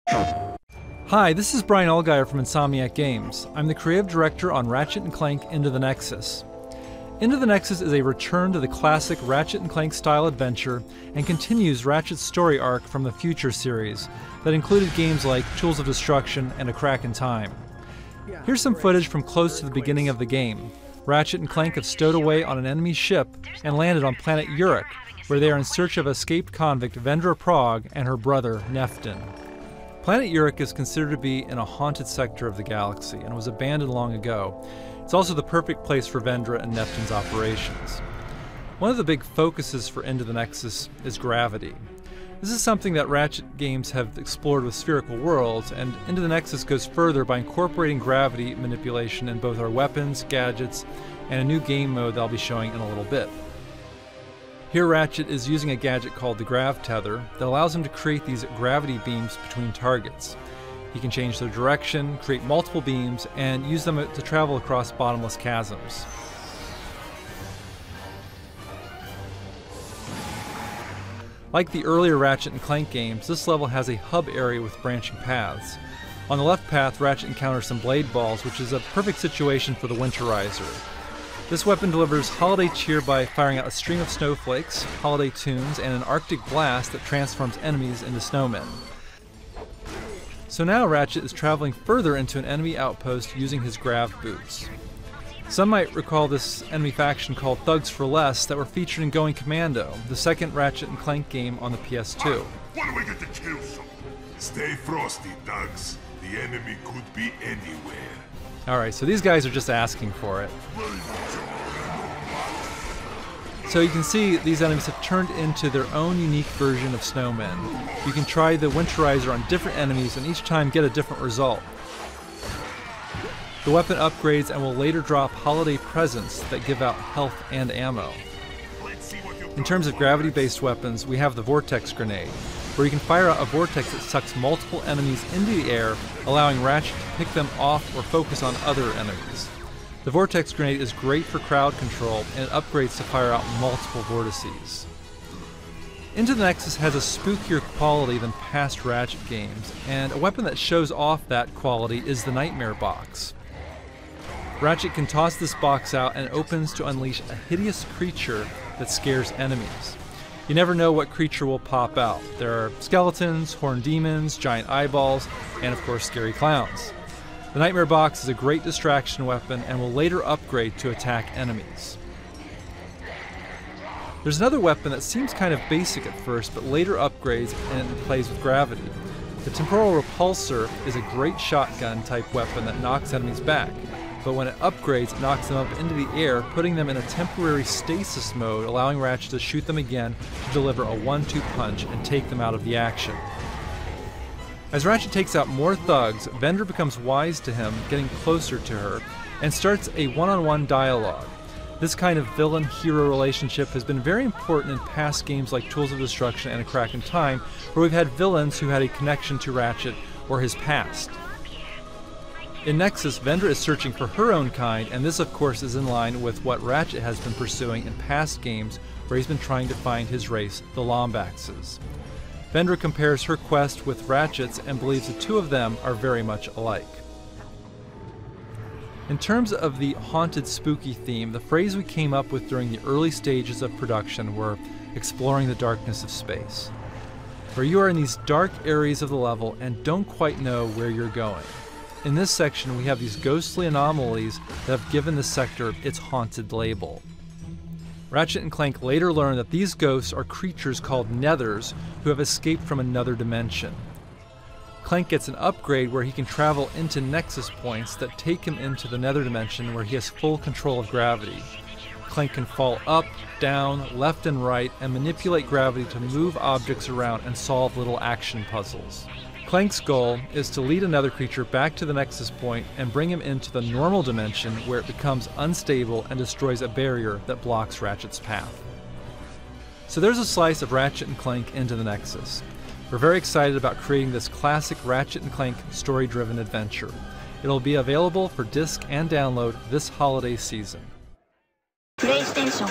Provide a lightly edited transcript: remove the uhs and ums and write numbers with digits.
Hi, this is Brian Allgeier from Insomniac Games. I'm the creative director on Ratchet & Clank Into the Nexus. Into the Nexus is a return to the classic Ratchet & Clank style adventure and continues Ratchet's story arc from the Future series that included games like Tools of Destruction and A Crack in Time. Here's some footage from close to the beginning of the game. Ratchet and Clank have stowed away on an enemy ship and landed on planet Uruk, where they are in search of escaped convict Vendra Prague and her brother Neftin. Planet Uruk is considered to be in a haunted sector of the galaxy and was abandoned long ago. It's also the perfect place for Vendra and Neftin's operations. One of the big focuses for Into the Nexus is gravity. This is something that Ratchet games have explored with spherical worlds, and Into the Nexus goes further by incorporating gravity manipulation in both our weapons, gadgets, and a new game mode that I'll be showing in a little bit. Here Ratchet is using a gadget called the Grav Tether that allows him to create these gravity beams between targets. He can change their direction, create multiple beams, and use them to travel across bottomless chasms. Like the earlier Ratchet and Clank games, this level has a hub area with branching paths. On the left path, Ratchet encounters some blade balls, which is a perfect situation for the Winterizer. This weapon delivers holiday cheer by firing out a string of snowflakes, holiday tunes, and an Arctic blast that transforms enemies into snowmen. So now Ratchet is traveling further into an enemy outpost using his grav boots. Some might recall this enemy faction called Thugs for Less that were featured in Going Commando, the second Ratchet and Clank game on the PS2. What do we get to kill some? Stay frosty, thugs. The enemy could be anywhere. Alright, so these guys are just asking for it. So you can see these enemies have turned into their own unique version of snowmen. You can try the Winterizer on different enemies and each time get a different result. The weapon upgrades and will later drop holiday presents that give out health and ammo. In terms of gravity-based weapons, we have the Vortex Grenade, where you can fire out a vortex that sucks multiple enemies into the air, allowing Ratchet to pick them off or focus on other enemies. The Vortex Grenade is great for crowd control, and it upgrades to fire out multiple vortices. Into the Nexus has a spookier quality than past Ratchet games, and a weapon that shows off that quality is the Nightmare Box. Ratchet can toss this box out and it opens to unleash a hideous creature that scares enemies. You never know what creature will pop out. There are skeletons, horned demons, giant eyeballs, and of course scary clowns. The Nightmare Box is a great distraction weapon and will later upgrade to attack enemies. There's another weapon that seems kind of basic at first, but later upgrades and plays with gravity. The Temporal Repulsor is a great shotgun type weapon that knocks enemies back, but when it upgrades, it knocks them up into the air, putting them in a temporary stasis mode, allowing Ratchet to shoot them again to deliver a 1-2 punch and take them out of the action. As Ratchet takes out more thugs, Vendra becomes wise to him, getting closer to her, and starts a one-on-one dialogue. This kind of villain-hero relationship has been very important in past games like Tools of Destruction and A Crack in Time, where we've had villains who had a connection to Ratchet or his past. In Nexus, Vendra is searching for her own kind, and this of course is in line with what Ratchet has been pursuing in past games where he's been trying to find his race, the Lombaxes. Vendra compares her quest with Ratchet's and believes the two of them are very much alike. In terms of the haunted spooky theme, the phrase we came up with during the early stages of production were exploring the darkness of space, where you are in these dark areas of the level and don't quite know where you're going. In this section, we have these ghostly anomalies that have given this sector its haunted label. Ratchet and Clank later learn that these ghosts are creatures called Nethers who have escaped from another dimension. Clank gets an upgrade where he can travel into Nexus points that take him into the Nether dimension where he has full control of gravity. Clank can fall up, down, left and right, and manipulate gravity to move objects around and solve little action puzzles. Clank's goal is to lead another creature back to the Nexus point and bring him into the normal dimension where it becomes unstable and destroys a barrier that blocks Ratchet's path. So there's a slice of Ratchet and Clank Into the Nexus. We're very excited about creating this classic Ratchet and Clank story-driven adventure. It'll be available for disc and download this holiday season. PlayStation